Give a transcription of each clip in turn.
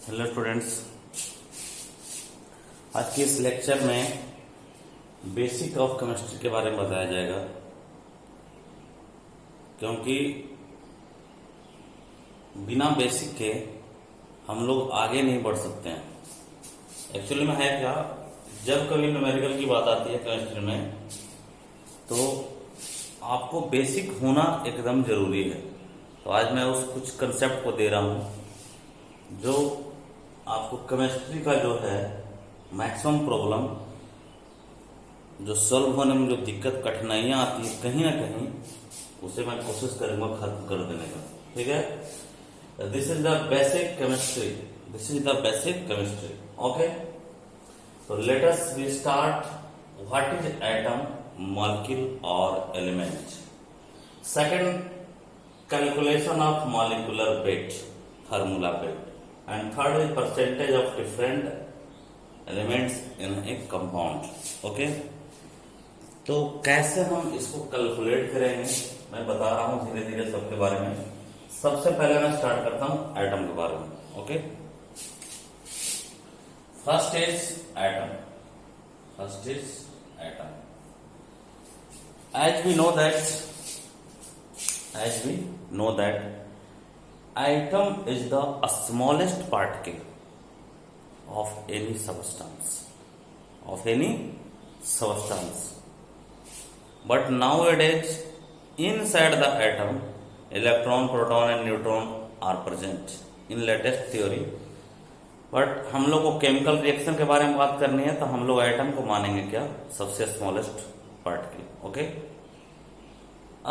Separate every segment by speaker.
Speaker 1: Hello students, आज के इस लेक्चर में बेसिक ऑफ केमिस्ट्री के बारे में बताया जाएगा, क्योंकि बिना बेसिक के हम लोग आगे नहीं बढ़ सकते हैं। एक्चुअली में है क्या, जब कभी न्यूमेरिकल की बात आती है केमिस्ट्री में तो आपको बेसिक होना एकदम जरूरी है। तो आज मैं उस कुछ कंसेप्ट को दे रहा हूं जो आपको केमिस्ट्री का जो है मैक्सिमम प्रॉब्लम जो सॉल्व होने में जो दिक्कत कठिनाइयां आती है कहीं ना कहीं उसे मैं कोशिश करूंगा खत्म कर देने का। ठीक है, this is the basic chemistry, this is the basic chemistry. Okay, तो let us we start. What is atom, molecule और element. Second, calculation of molecular weight, formula weight. And third is percentage of different elements in a compound. Okay? तो कैसे हम इसको calculate करेंगे मैं बता रहा हूं धीरे धीरे सबके बारे में। सबसे पहले मैं स्टार्ट करता हूं एटम के बारे में। Okay, first is atom. First is atom. As we know that atom is the smallest particle of any substance, but nowadays inside the atom electron, proton and neutron are present in latest theory। But हम लोग को chemical reaction के बारे में बात करनी है तो हम लोग एटम को मानेंगे क्या, सबसे स्मॉलेस्ट पार्टिकल। ओके,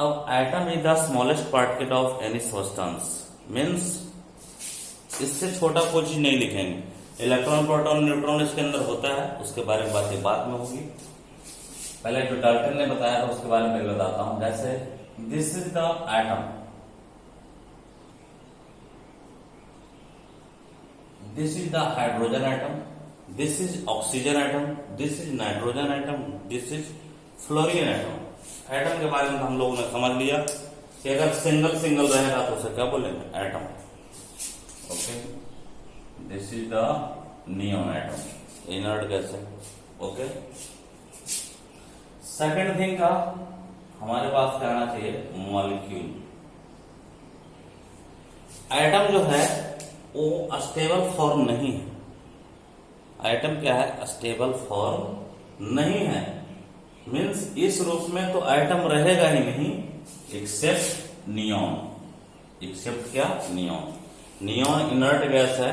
Speaker 1: अब atom is the smallest particle of any substance, means इससे छोटा कोई चीज नहीं लिखेंगे। इलेक्ट्रॉन, प्रोटॉन, न्यूट्रॉन इसके अंदर होता है, उसके बारे में बातें बाद में होगी। पहले जो डाल्टन ने बताया था उसके बारे में बताता हूं। जैसे this is the atom, this is the hydrogen atom, this is oxygen atom, this is nitrogen atom, this is fluorine atom. Atom के बारे में हम लोगों ने समझ लिया कि अगर सिंगल सिंगल रहेगा तो उसे क्या बोलेंगे, atom. Okay, this is the neon atom, inert gas है। ओके, सेकंड थिंग का हमारे पास क्या आना चाहिए, मॉलिक्यूल। एटम जो है वो स्टेबल फॉर्म नहीं है। एटम क्या है, स्टेबल फॉर्म नहीं है। मीन्स इस रूप में तो एटम रहेगा ही नहीं एक्सेप्ट नियॉन। एक्सेप्ट क्या, नियॉन। नियॉन इनर्ट गैस है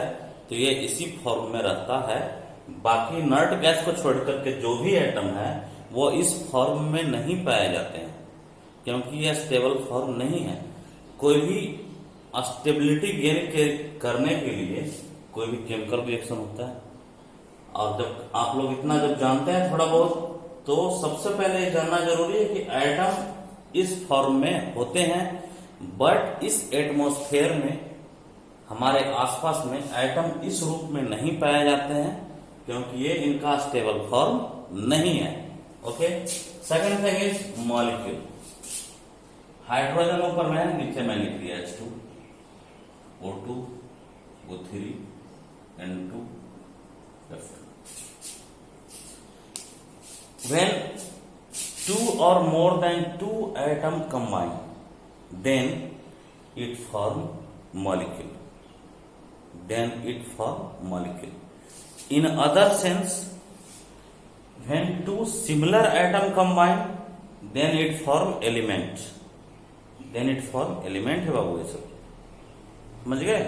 Speaker 1: तो ये इसी फॉर्म में रहता है। बाकी इनर्ट गैस को छोड़ करके जो भी एटम है वो इस फॉर्म में नहीं पाए जाते हैं, क्योंकि यह स्टेबल फॉर्म नहीं है। कोई भी स्टेबिलिटी गेन करने के लिए कोई भी केमिकल रिएक्शन होता है, और जब आप लोग इतना जब जानते हैं थोड़ा बहुत, तो सबसे पहले जानना जरूरी है कि एटम इस फॉर्म में होते हैं, बट इस एटमॉस्फेयर में हमारे आसपास में एटम इस रूप में नहीं पाए जाते हैं, क्योंकि ये इनका स्टेबल फॉर्म नहीं है। Okay, second thing is molecule. Hydrogen ऊपर में, नीचे में लिख दिया H2, O2, O3, N2, F2। When two or more than two atom combine, then it form molecule. In other sense, when two similar atom combine, then it form element. है बाबू, ये सब समझ गए।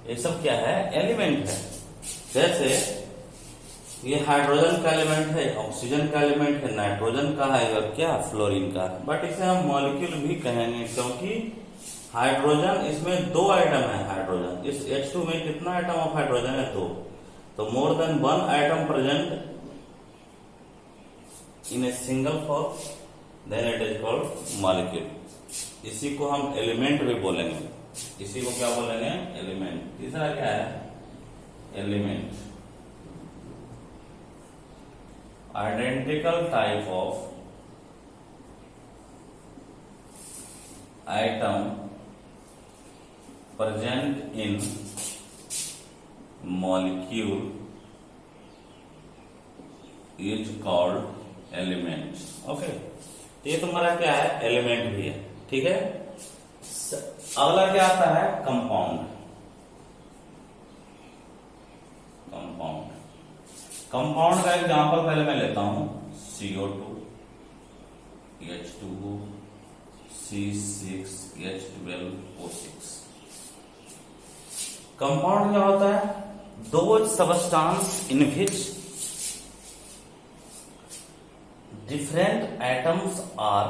Speaker 1: ये सब क्या है, एलिमेंट है। जैसे ये हाइड्रोजन का एलिमेंट है, ऑक्सीजन का एलिमेंट है, नाइट्रोजन का है और क्या, फ्लोरीन का है। बट इसे हम मॉलिक्यूल भी कहेंगे, क्योंकि हाइड्रोजन, इसमें दो आइटम है। हाइड्रोजन, इस H2 में कितना आइटम ऑफ हाइड्रोजन है, दो। तो more than one item present in a single form, then it is called molecule. इसी को हम एलिमेंट भी बोलेंगे। इसी को क्या बोलेंगे, एलिमेंट। तीसरा क्या है, element. Identical type of atom present in molecule is called element. Okay, ये तुम्हारा क्या है, एलिमेंट भी है, ठीक है। अगला क्या आता है, कंपाउंड। कंपाउंड, कंपाउंड का एग्जांपल पहले मैं लेता हूं, CO2, H2O, C6H12O6। कंपाउंड क्या होता है, those substance in which different atoms are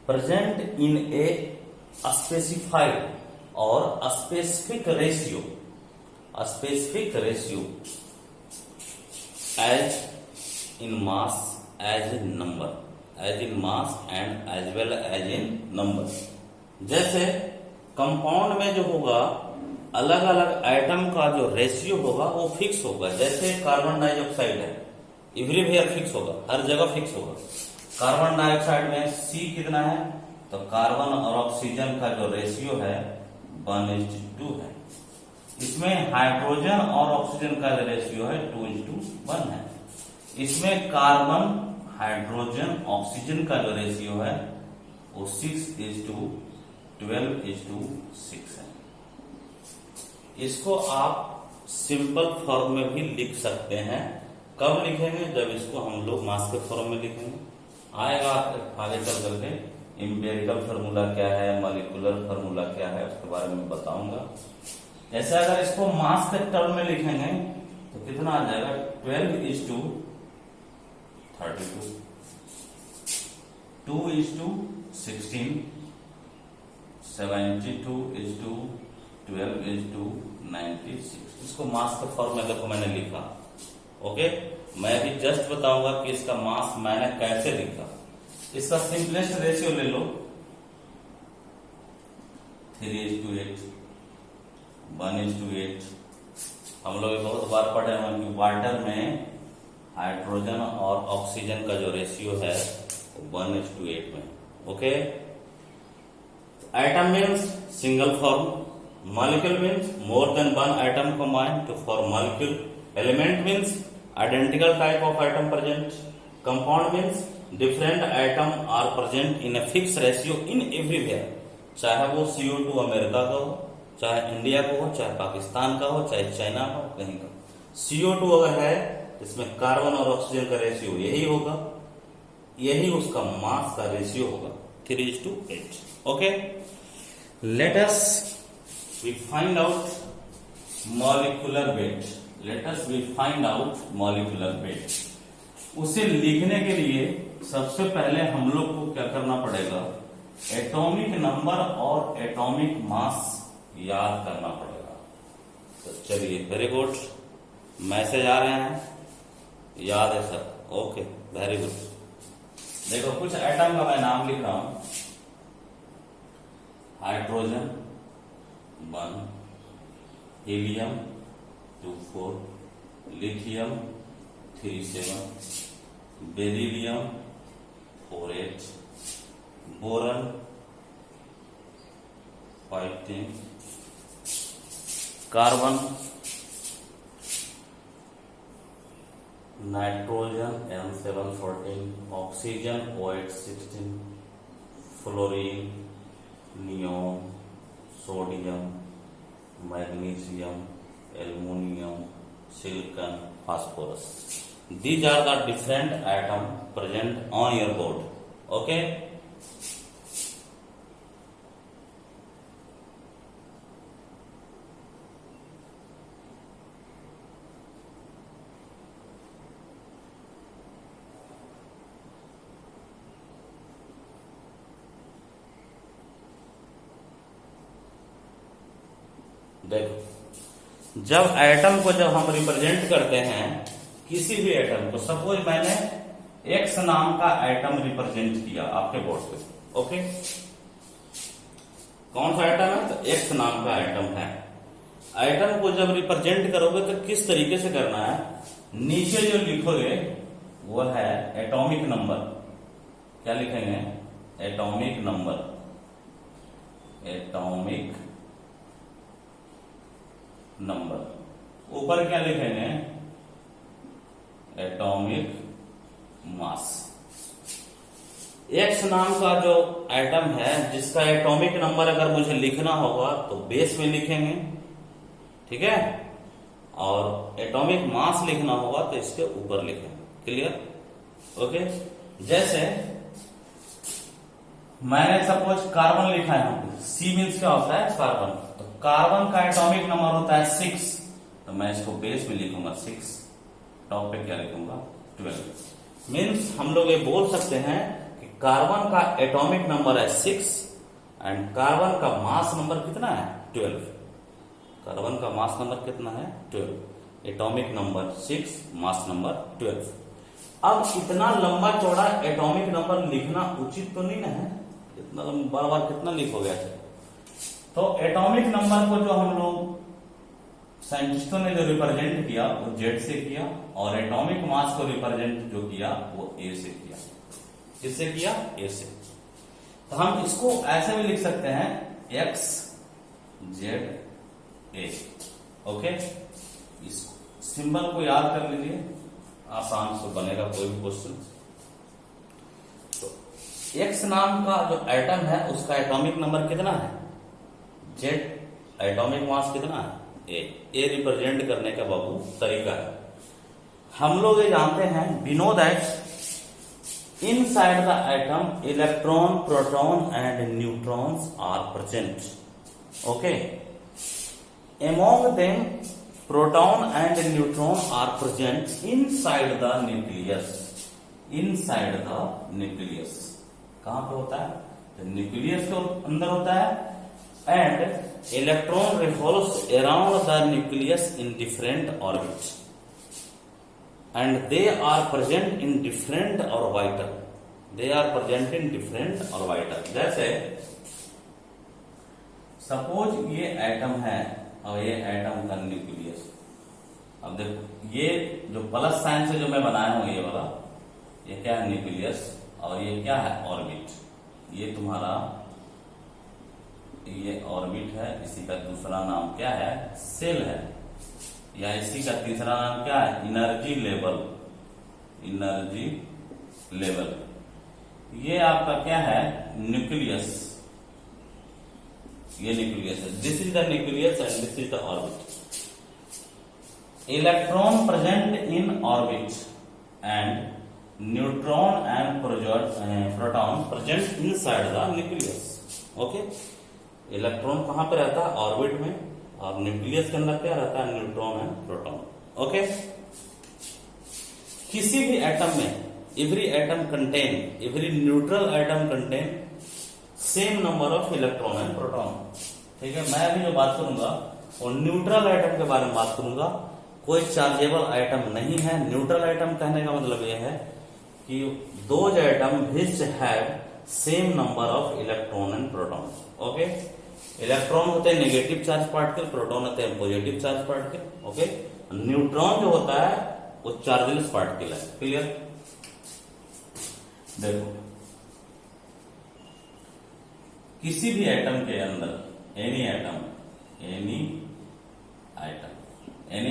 Speaker 1: present in a specified or specific ratio as in mass, as in number, as in mass and as well as in number. जैसे compound में जो होगा, अलग अलग item का जो ratio होगा वो फिक्स होगा। जैसे कार्बन डाइऑक्साइड है, एवरीवेयर फिक्स होगा, हर जगह फिक्स होगा। कार्बन डाइऑक्साइड में C कितना है, तो कार्बन और ऑक्सीजन का जो रेशियो है 1:2 है। इसमें हाइड्रोजन और ऑक्सीजन का जो रेशियो है 2:1 है। इसमें कार्बन, हाइड्रोजन, ऑक्सीजन का जो रेशियो है वो 6:12:6 है। इसको आप सिंपल फॉर्म में भी लिख सकते हैं। कब लिखेंगे, जब इसको हम लोग मास के फॉर्म में लिखेंगे। आएगा आगे चल करके एम्पिरिकल फार्मूला क्या है, मॉलिक्यूलर फार्मूला क्या है, उसके बारे में बताऊंगा। जैसे अगर इसको मास के टर्म में लिखेंगे तो कितना आ जाएगा, 12:32, 2:16, 72:12:96। इसको मास के फॉर्म में देखो मैंने लिखा। ओके, मैं भी जस्ट बताऊंगा कि इसका मास मैंने कैसे लिखा। इसका सिंपलेस्ट रेशियो ले लो, 3:8, 1:8। हम लोग बहुत बार पढ़े हैं कि वाटर में हाइड्रोजन और ऑक्सीजन का जो रेशियो है वो 1:8 में। Okay, atom means single form, molecule means more than one atom combined to form molecule, element means identical type of atom present, compound means different atom are present in a fixed ratio in everywhere, चाहे वो CO2 America का हो, चाहे India का हो, चाहे पाकिस्तान का हो, चाहे चाइना का हो, कहीं का। CO2 अगर है इसमें कार्बन और ऑक्सीजन का रेशियो यही होगा, यही उसका मास का रेशियो होगा 3:8। Okay, let us we find out molecular weight. Let us we find out molecular weight। उसे लिखने के लिए सबसे पहले हम लोग को क्या करना पड़ेगा, एटॉमिक नंबर और एटॉमिक मास याद करना पड़ेगा। तो चलिए, वेरी गुड, मैसेज आ रहे हैं, याद है सर, ओके वेरी गुड। देखो कुछ एटम का मैं नाम लिख रहा हूं, hydrogen 1, helium 2,4, lithium 3,7, beryllium 4,8, boron 5,10, carbon, nitrogen N714, oxygen O816, fluorine, neon, sodium, magnesium, aluminium, silicon, phosphorus. These are the different atoms present on your board. Okay? देखो, जब एटम को जब हम रिप्रेजेंट करते हैं, किसी भी एटम को, सपोज मैंने एक्स नाम का एटम रिप्रेजेंट किया आपके बोर्ड पे। ओके, कौन सा एटम है, तो एक्स नाम का एटम है। एटम को जब रिप्रेजेंट करोगे तो किस तरीके से करना है, नीचे जो लिखोगे वो है एटॉमिक नंबर। क्या लिखेंगे, एटॉमिक नंबर, एटॉमिक नंबर। ऊपर क्या लिखेंगे, एटॉमिक मास। एक्स नाम का जो एटम है जिसका एटॉमिक नंबर अगर मुझे लिखना होगा तो बेस में लिखेंगे, ठीक है, और एटॉमिक मास लिखना होगा तो इसके ऊपर लिखेंगे। क्लियर? ओके। जैसे मैंने सपोज कार्बन लिखा है, सी मीन्स क्या होता है, कार्बन। तो कार्बन का एटॉमिक नंबर होता है 6, तो मैं इसको बेस में लिखूंगा 6, टॉप पे क्या लिखूंगा 12। मीन्स हम लोग ये बोल सकते हैं कि कार्बन का एटॉमिक नंबर है 6 एंड कार्बन का मास नंबर कितना है 12। कार्बन का मास नंबर कितना है 12, एटॉमिक नंबर 6, मास नंबर 12। अब इतना लंबा चौड़ा एटॉमिक नंबर लिखना उचित तो नहीं ना है, इतना बार बार कितना लिखोगे ऐसे। तो एटॉमिक नंबर को जो हम लोग साइंटिस्टों ने जो रिप्रेजेंट किया वो जेड से किया, और एटॉमिक मास को रिप्रेजेंट जो किया वो ए से किया। किससे किया? ए से। तो हम इसको ऐसे भी लिख सकते हैं एक्स जेड ए। ओके, इस सिंबल को याद कर लीजिए, आसान से बनेगा कोई भी क्वेश्चन। तो एक्स नाम का जो एटम है उसका एटॉमिक नंबर कितना है जेड, एटॉमिक मास कितना है ए रिप्रेजेंट करने का बाबू तरीका है। हम लोग ये जानते हैं, we know that inside the atom electron, proton and neutrons are present. Okay, among them proton and neutron are present inside the nucleus। inside the nucleus कहां पे होता है? तो न्यूक्लियस के अंदर होता है। And electron revolves around the nucleus in different orbits and they are present in different orbital। they are present in different orbital। जैसे सपोज ये एटम है और ये एटम का न्यूक्लियस। अब देखो ये जो प्लस साइन से जो मैं बनाया हूं ये वाला, ये क्या है न्यूक्लियस, और ये क्या है ऑर्बिट। ये तुम्हारा ये ऑर्बिट है, इसी का दूसरा नाम क्या है सेल है, या इसी का तीसरा नाम क्या है एनर्जी लेवल। एनर्जी लेवल ये आपका क्या है न्यूक्लियस, ये न्यूक्लियस है। This is the nucleus and this is the orbit. Electron present in orbit and neutron and proton present inside the nucleus. Okay, electron कहां पे रहता है ऑर्बिट में, और न्यूक्लियस के अंदर क्या रहता है न्यूट्रॉन एंड प्रोटॉन। ओके, किसी भी एटम में every atom contain, every neutral atom contain same number of electron and proton. ठीक है, मैं अभी जो बात करूंगा और न्यूट्रल आइटम के बारे में बात करूंगा। कोई चार्जेबल आइटम नहीं है। न्यूट्रल आइटम कहने का मतलब यह है कि those item which have same number of electron and proton. Okay, electron होते हैं नेगेटिव चार्ज पार्टिकल, प्रोटॉन होते हैं positive charge particle. Okay, neutron जो होता है वो चार्जलेस पार्टिकल है। क्लियर? देखो किसी भी एटम के अंदर एनी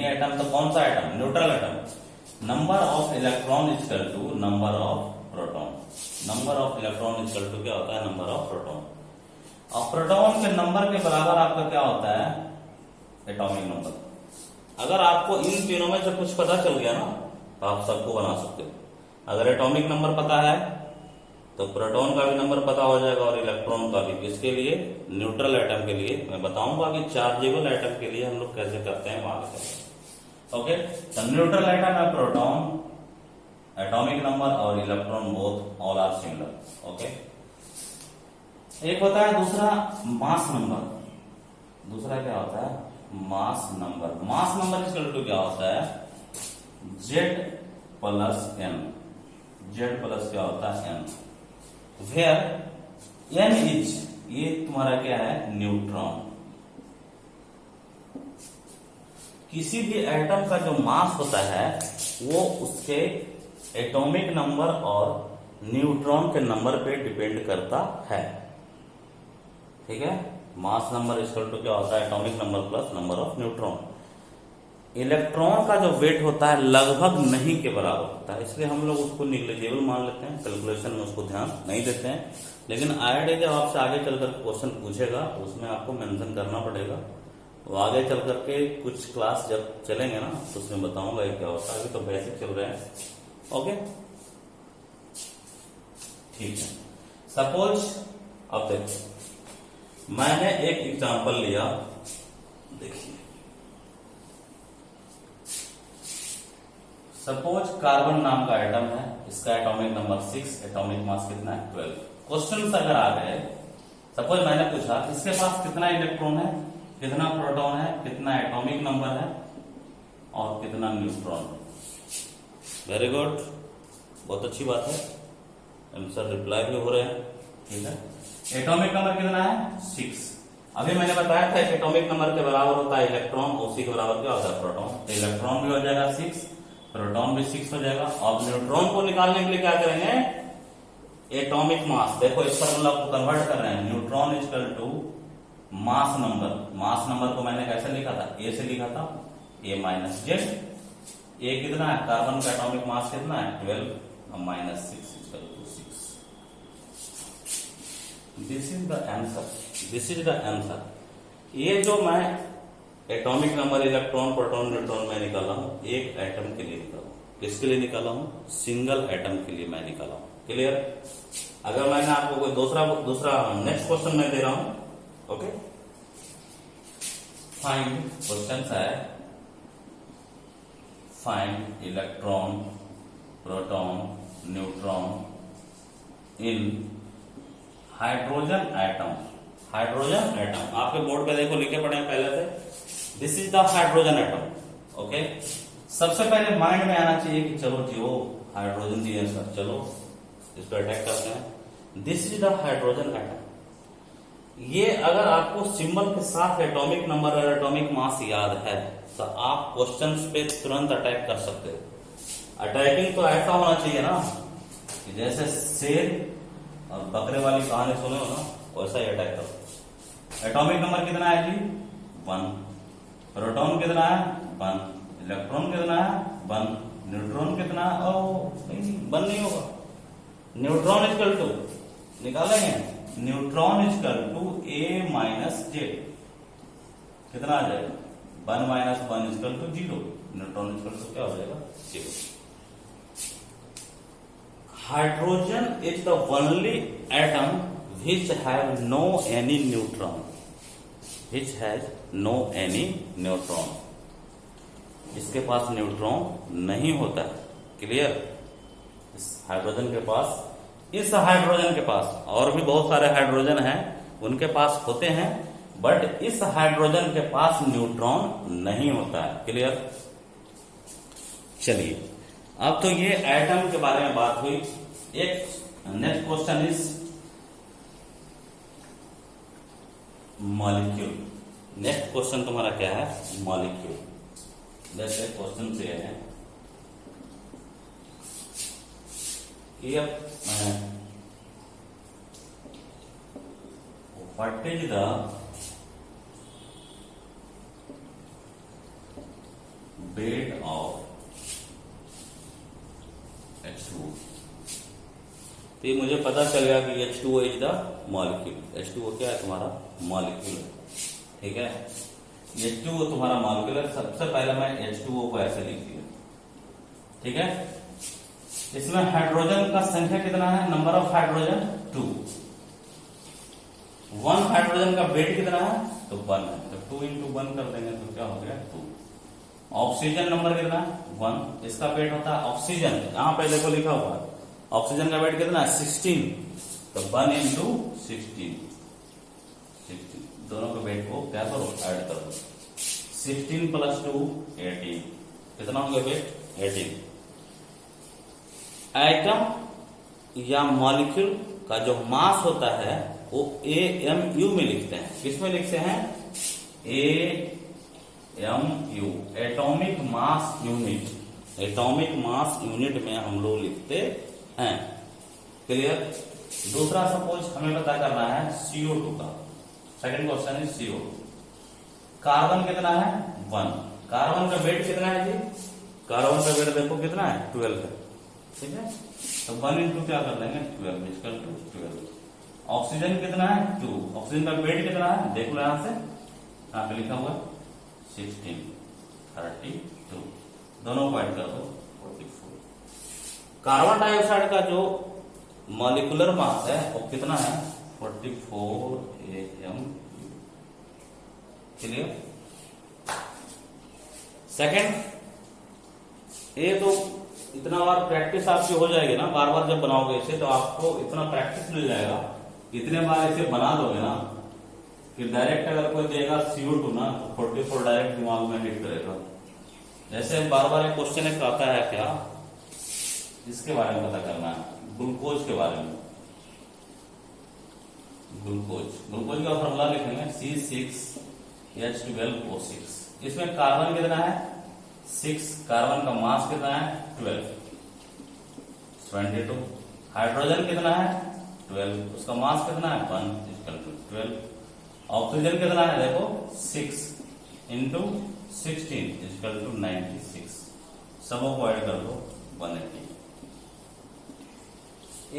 Speaker 1: एटम तो कौन सा atom neutral atom, number of electron equal to number of proton. Number of electron equal to क्या होता है नंबर ऑफ प्रोटॉन, और प्रोटॉन के नंबर के बराबर आपका क्या होता है एटॉमिक नंबर। अगर आपको इन तीनों में से कुछ पता चल गया ना तो आप सबको बना सकते हो। अगर एटॉमिक नंबर पता है तो प्रोटॉन का भी नंबर पता हो जाएगा और इलेक्ट्रॉन का भी। इसके लिए न्यूट्रल एटम के लिए मैं बताऊंगा कि चार्जेबल एटम के लिए हम लोग कैसे करते हैं वहां। ओके, तो न्यूट्रल एटम है प्रोटॉन, एटॉमिक नंबर और electron both all are similar. Okay, एक होता है दूसरा मास नंबर। दूसरा क्या होता है mass number. Mass number equal to क्या होता है Z plus N. Z plus क्या होता है एन, वेयर एन इज ये तुम्हारा क्या है न्यूट्रॉन। किसी भी एटम का जो मास होता है वो उसके एटॉमिक नंबर और न्यूट्रॉन के नंबर पे डिपेंड करता है। ठीक है, मास नंबर इक्वल टू क्या होता है atomic number plus number of neutron. Electron का जो वेट होता है लगभग नहीं के बराबर होता है, इसलिए हम लोग उसको निग्लिजिबल मान लेते हैं, कैलकुलेशन में उसको ध्यान नहीं देते हैं। लेकिन आईआईटी जब आपसे आगे चलकर क्वेश्चन पूछेगा तो उसमें आपको मेंशन करना पड़ेगा। तो आगे चल करके कुछ क्लास जब चलेंगे ना तो उसमें बताऊंगा ये क्या होता है, अभी तो बेसिक चल रहे हैं। ओके ठीक है। सपोज अब देखो मैंने एक एग्जांपल लिया, देखिए सपोज कार्बन नाम का एटम है, इसका एटॉमिक नंबर 6, एटॉमिक मास कितना है 12। क्वेश्चन अगर आ गए, सपोज मैंने पूछा इसके पास कितना इलेक्ट्रॉन है, कितना प्रोटॉन है, कितना एटॉमिक नंबर है और कितना न्यूट्रॉन। वेरी गुड, बहुत अच्छी बात है, आंसर रिप्लाई भी हो रहे हैं। ठीक है, एटॉमिक नंबर कितना है 6। अभी मैंने बताया था एटॉमिक नंबर के बराबर होता है इलेक्ट्रॉन, उसी के बराबर क्या होता है प्रोटॉन। तो इलेक्ट्रॉन भी हो जाएगा 6, प्रोटॉन भी 6 हो जाएगा। और न्यूट्रॉन को निकालने के लिए क्या करेंगे, एटॉमिक मास, देखो इस फॉर्मूला को कन्वर्ट कर रहे हैं, neutron equal to mass number. Mass number को मैंने कैसे लिखा था, ए से लिखा था, ए माइनस जेड। ए कितना है, कार्बन का एटॉमिक मास कितना है 12 minus 6 equal to 6। This is the answer, this is the answer. ये जो मैं atomic number electron proton neutron में निकाला हूं, एक एटम के लिए निकाला हूं। किसके लिए निकाला हूं, सिंगल एटम के लिए मैं निकाला हूं। क्लियर। अगर मैंने आपको कोई दूसरा नेक्स्ट क्वेश्चन में दे रहा हूं, ओके फाइंड, क्वेश्चन है फाइंड इलेक्ट्रॉन प्रोटॉन न्यूट्रॉन इन हाइड्रोजन एटम। हाइड्रोजन एटम आपके बोर्ड पे देखो लिखे पड़े हैं पहले से, this is the hydrogen atom. Okay, सबसे पहले माइंड में आना चाहिए कि चलो जी वो हाइड्रोजन दिए सर, चलो इस पर अटैक करते हैं। This is the hydrogen atom. ये अगर आपको सिंबल के साथ एटॉमिक नंबर और एटॉमिक मास याद है तो आप क्वेश्चंस पे तुरंत अटैक कर सकते हो। अटैकिंग तो ऐसा होना चाहिए ना कि जैसे शेर और बकरे वाली कहानी सुने हो ना, वैसा ही अटैक करो। एटॉमिक नंबर कितना है जी 1, प्रोटॉन कितना है 1, इलेक्ट्रॉन कितना है 1, न्यूट्रॉन कितना है, नहीं 1 नहीं होगा। न्यूट्रॉन इक्वल टू निकालेंगे, neutron equal to A minus Z, कितना आ जाएगा 1 minus 1 equal to 0। Neutron equal to क्या हो जाएगा 0। Hydrogen is the only atom which have no any neutron, which has no any neutron, इसके पास न्यूट्रॉन नहीं होता है। क्लियर। इस हाइड्रोजन के पास, इस हाइड्रोजन के पास, और भी बहुत सारे हाइड्रोजन हैं उनके पास होते हैं, बट इस हाइड्रोजन के पास न्यूट्रॉन नहीं होता है। क्लियर। चलिए अब तो ये एटम के बारे में बात हुई। एक next question is molecule. Next question तुम्हारा क्या है, मॉलिक्यूल। जैसे क्वेश्चन से है कि what is the weight of H2O। तो ये मुझे पता चल गया कि H2O is the molecule. H2O क्या है तुम्हारा मॉलिक्यूल, ठीक है। H2O तुम्हारा मॉलिक्यूल है। सबसे पहले मैं H2O को ऐसे लिख दिया, ठीक है। इसमें हाइड्रोजन का संख्या कितना है, नंबर ऑफ हाइड्रोजन 2। 1 हाइड्रोजन का वेट कितना है तो 1 है, तो 2 into 1 कर देंगे तो क्या हो गया 2। ऑक्सीजन नंबर कितना है 1, इसका वेट होता है ऑक्सीजन, यहां पे देखो लिखा हुआ है ऑक्सीजन का वेट कितना है 16, तो 1 into 16, दोनों के वेट को क्या करो ऐड करो, 16 + 2 18, कितना होगा वेट 18। एटम या मॉलिक्यूल का जो मास होता है वो AMU में लिखते हैं। किस में लिखते हैं, AMU, atomic mass unit. Atomic mass unit में हम लोग लिखते हैं। क्लियर। दूसरा सपोज हमें पता करना है CO2 का। Second question is CO2। Carbon कितना है 1, कार्बन का वेट कितना है जी? कार्बन का वेट देखो कितना है, 12 है, ठीक है। तो 1 इंटू क्या कर लेंगे, 12 इक्वल टू 12। ऑक्सीजन कितना है, 2। ऑक्सीजन का वेट कितना है, देख लो यहां से, यहाँ पे लिखा हुआ 16, 32, दोनों को ऐड कर दो 44। कार्बन डाइऑक्साइड का जो मॉलिक्यूलर मास है वो कितना है, 44 AMU। क्लियर। सेकेंड, ये तो इतना बार प्रैक्टिस आपकी हो जाएगी ना, बार बार जब बनाओगे इसे तो आपको इतना प्रैक्टिस मिल जाएगा, इतने बार इसे बना दोगे ना कि डायरेक्ट अगर कोई देगा CO2 ना तो 44 डायरेक्ट दिमाग में हिट करेगा। जैसे बार बार एक क्वेश्चन एक आता है क्या, इसके बारे में पता करना है, ग्लूकोज के बारे में। ग्लूकोज का फॉर्मूला लिखेंगे C6H12O6। इसमें कार्बन कितना है, 6, कार्बन का मास कितना है, 12, 22। हाइड्रोजन कितना है, 12, उसका मास कितना है, 1 इक्वल टू 12। ऑक्सीजन कितना है, देखो 6 इंटू 16 इक्वल टू 96। सबों को ऐड कर दो 180।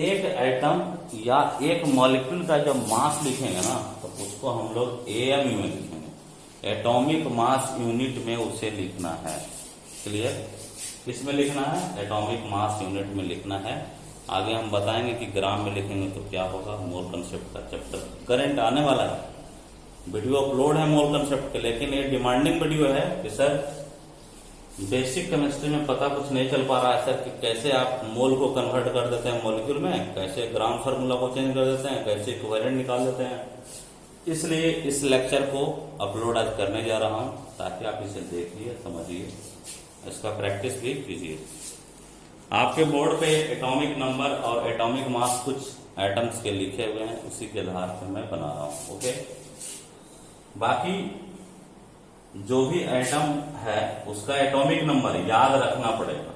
Speaker 1: एक एटम या एक मॉलिक्यूल का जब मास लिखेंगे ना तो उसको हम लोग AMU में लिखेंगे, एटॉमिक मास यूनिट में उसे लिखना है। क्लियर। किसमें लिखना है, एटॉमिक मास यूनिट में लिखना है। आगे हम बताएंगे कि ग्राम में लिखेंगे तो क्या होगा। मोल कंसेप्ट का चैप्टर करंट आने वाला है, वीडियो अपलोड है मोल कंसेप्ट के, लेकिन ये डिमांडिंग वीडियो है कि सर बेसिक केमिस्ट्री में पता कुछ नहीं चल पा रहा है सर कि कैसे आप मोल को कन्वर्ट कर देते हैं मॉलिक्यूल में, कैसे ग्राम फार्मूला को चेंज कर देते हैं, कैसे इक्विवेलेंट निकाल देते हैं। इसलिए इस लेक्चर को अपलोड आज करने जा रहा हूं ताकि आप इसे देखिए, समझिए, इसका प्रैक्टिस भी कीजिए। आपके बोर्ड पे एटॉमिक नंबर और एटॉमिक मास कुछ एटम्स के लिखे हुए हैं, उसी के आधार पर मैं बना रहा हूं। ओके, बाकी जो भी एटम है उसका एटॉमिक नंबर याद रखना पड़ेगा।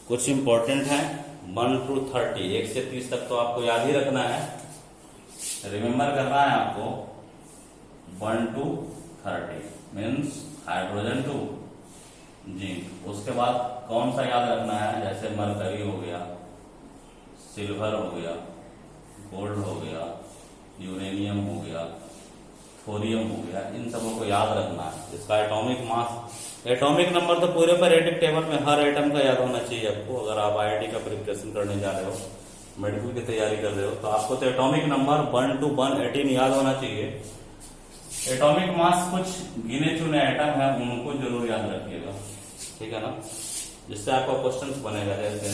Speaker 1: कुछ इंपॉर्टेंट है, 1 to 30, 1 से 30 तक तो आपको याद ही रखना है, रिमेम्बर करना है आपको। 1 to 30 मीन्स हाइड्रोजन 2, जिंक। उसके बाद कौन सा याद रखना है, जैसे मरकरी हो गया, सिल्वर हो गया, गोल्ड हो गया, यूरेनियम हो गया, थोरियम हो गया, इन सबों को याद रखना है। इसका एटॉमिक मास, एटॉमिक नंबर तो पूरे पीरियोडिक टेबल में हर एटम का याद होना चाहिए आपको। अगर आप IIT का प्रिपरेशन करने जा रहे हो, मेडिकल की तैयारी कर रहे हो, तो आपको तो एटॉमिक नंबर 1 to 118 याद होना चाहिए। एटॉमिक मास कुछ गिने चुने एटम है उनको जरूर याद रखिएगा, ठीक है ना, जिससे आपका क्वेश्चन बनेगा। जैसे